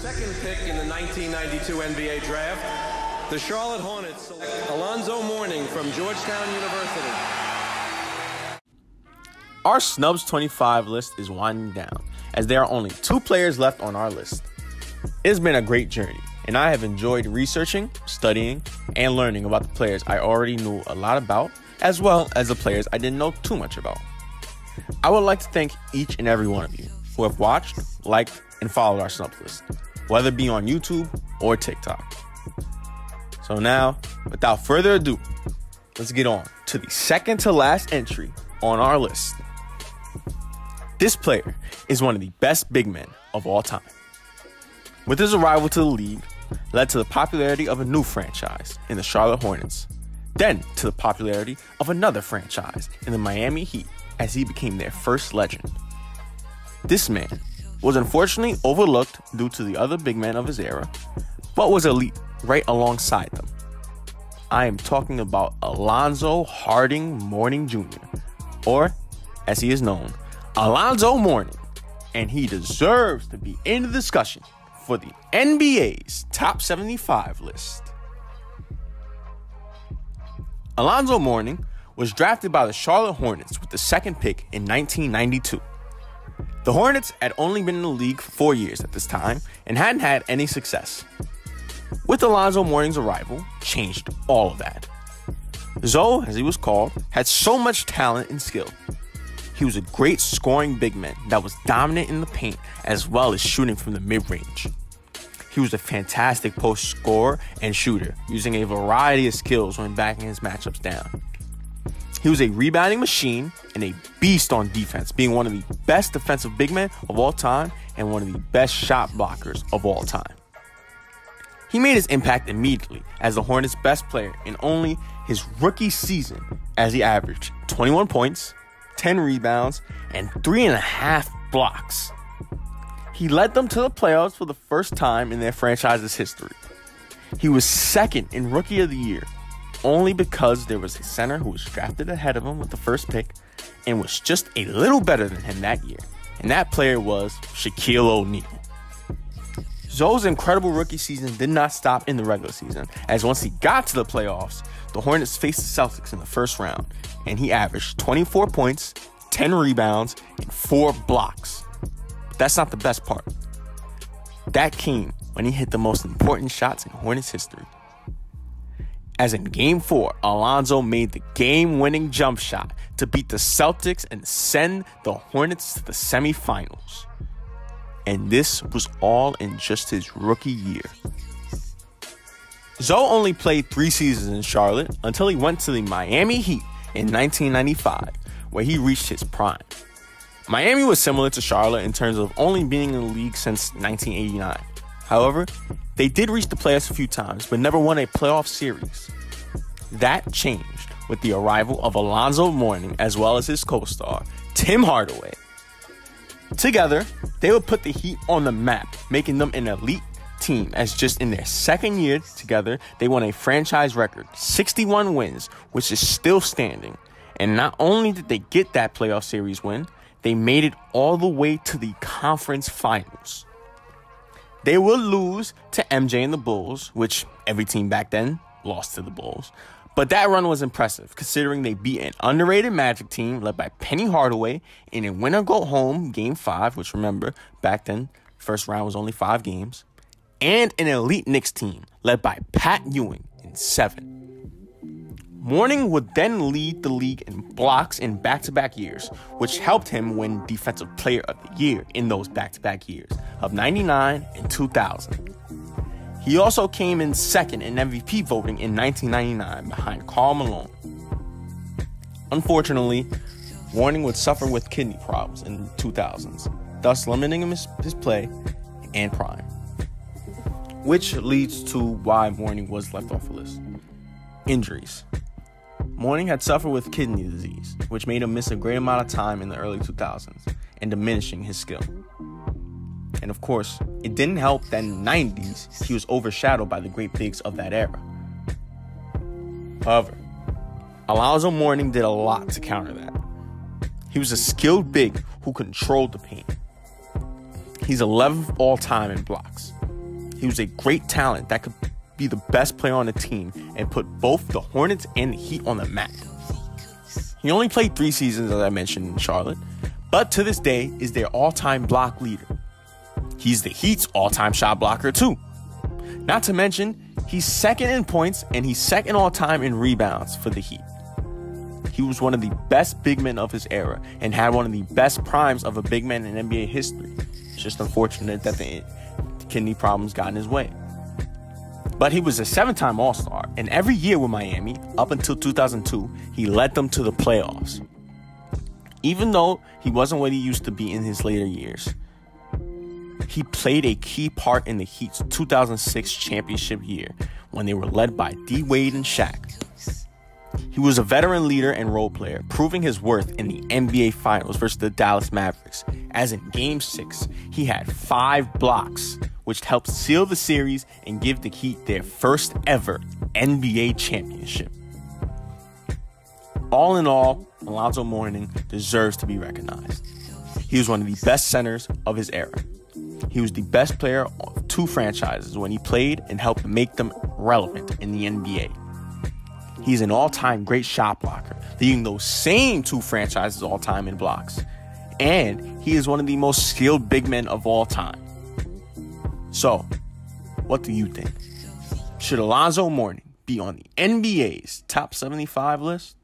second pick in the 1992 NBA draft, the Charlotte Hornets select Alonzo Mourning from Georgetown University. Our Snubs 25 list is winding down, as there are only 2 players left on our list. It's been a great journey, and I have enjoyed researching, studying, and learning about the players I already knew a lot about, as well as the players I didn't know too much about. I would like to thank each and every one of you who have watched, liked, and followed our Snubs list, whether it be on YouTube or TikTok. So now, without further ado, let's get on to the second to last entry on our list. This player is one of the best big men of all time. With his arrival to the league, led to the popularity of a new franchise in the Charlotte Hornets, then to the popularity of another franchise in the Miami Heat as he became their first legend. This man was unfortunately overlooked due to the other big men of his era, but was elite right alongside them. I am talking about Alonzo Harding Mourning Jr., or as he is known, Alonzo Mourning, and he deserves to be in the discussion for the NBA's top 75 list. Alonzo Mourning was drafted by the Charlotte Hornets with the second pick in 1992. The Hornets had only been in the league for 4 years at this time and hadn't had any success. With Alonzo Mourning's arrival, changed all of that. Zoe, as he was called, had so much talent and skill. He was a great scoring big man that was dominant in the paint as well as shooting from the mid-range. He was a fantastic post scorer and shooter, using a variety of skills when backing his matchups down. He was a rebounding machine and a beast on defense, being one of the best defensive big men of all time and one of the best shot blockers of all time. He made his impact immediately as the Hornets' best player in only his rookie season, as he averaged 21 points, 10 rebounds, and 3.5 blocks. He led them to the playoffs for the first time in their franchise's history. He was second in Rookie of the Year, only because there was a center who was drafted ahead of him with the first pick and was just a little better than him that year, and that player was Shaquille O'Neal. Zoe's incredible rookie season did not stop in the regular season, as once he got to the playoffs, the Hornets faced the Celtics in the first round, and he averaged 24 points, 10 rebounds, and 4 blocks. But that's not the best part. That came when he hit the most important shots in Hornets history. As in Game 4, Alonzo made the game-winning jump shot to beat the Celtics and send the Hornets to the semifinals. And this was all in just his rookie year. Zoe only played 3 seasons in Charlotte until he went to the Miami Heat in 1995, where he reached his prime. Miami was similar to Charlotte in terms of only being in the league since 1989. However, they did reach the playoffs a few times, but never won a playoff series. That changed with the arrival of Alonzo Mourning as well as his co-star, Tim Hardaway. Together, they would put the Heat on the map, making them an elite team, as just in their second year together, they won a franchise record, 61 wins, which is still standing. And not only did they get that playoff series win, they made it all the way to the conference finals. They will lose to MJ and the Bulls, which every team back then lost to the Bulls. But that run was impressive, considering they beat an underrated Magic team led by Penny Hardaway in a winner-go-home Game 5, which, remember, back then, first round was only 5 games, and an elite Knicks team led by Pat Ewing in 7. Mourning would then lead the league in blocks in back-to-back years, which helped him win Defensive Player of the Year in those back-to-back years of 99 and 2000. He also came in second in MVP voting in 1999 behind Karl Malone. Unfortunately, Mourning would suffer with kidney problems in the 2000s, thus limiting his play and prime. Which leads to why Mourning was left off the list. Injuries. Mourning had suffered with kidney disease, which made him miss a great amount of time in the early 2000s and diminishing his skill. And of course, it didn't help that in the 90s, he was overshadowed by the great bigs of that era. However, Alonzo Mourning did a lot to counter that. He was a skilled big who controlled the paint. He's 11th all time in blocks, He was a great talent that could be the best player on the team and put both the Hornets and the Heat on the map. He only played 3 seasons, as I mentioned, in Charlotte, but to this day is their all-time block leader. He's the Heat's all-time shot blocker too. Not to mention, he's second in points and he's second all-time in rebounds for the Heat. He was one of the best big men of his era and had one of the best primes of a big man in NBA history. It's just unfortunate that the kidney problems got in his way. But he was a 7-time All-Star, and every year with Miami, up until 2002, he led them to the playoffs. Even though he wasn't what he used to be in his later years, he played a key part in the Heat's 2006 championship year when they were led by D. Wade and Shaq. He was a veteran leader and role player, proving his worth in the NBA Finals versus the Dallas Mavericks, as in Game 6, he had 5 blocks, which helped seal the series and give the Heat their first ever NBA championship. All in all, Alonzo Mourning deserves to be recognized. He was one of the best centers of his era. He was the best player of 2 franchises when he played and helped make them relevant in the NBA. He's an all-time great shot blocker, leading those same 2 franchises all-time in blocks. And he is one of the most skilled big men of all time. So, what do you think? Should Alonzo Mourning be on the NBA's top 75 list?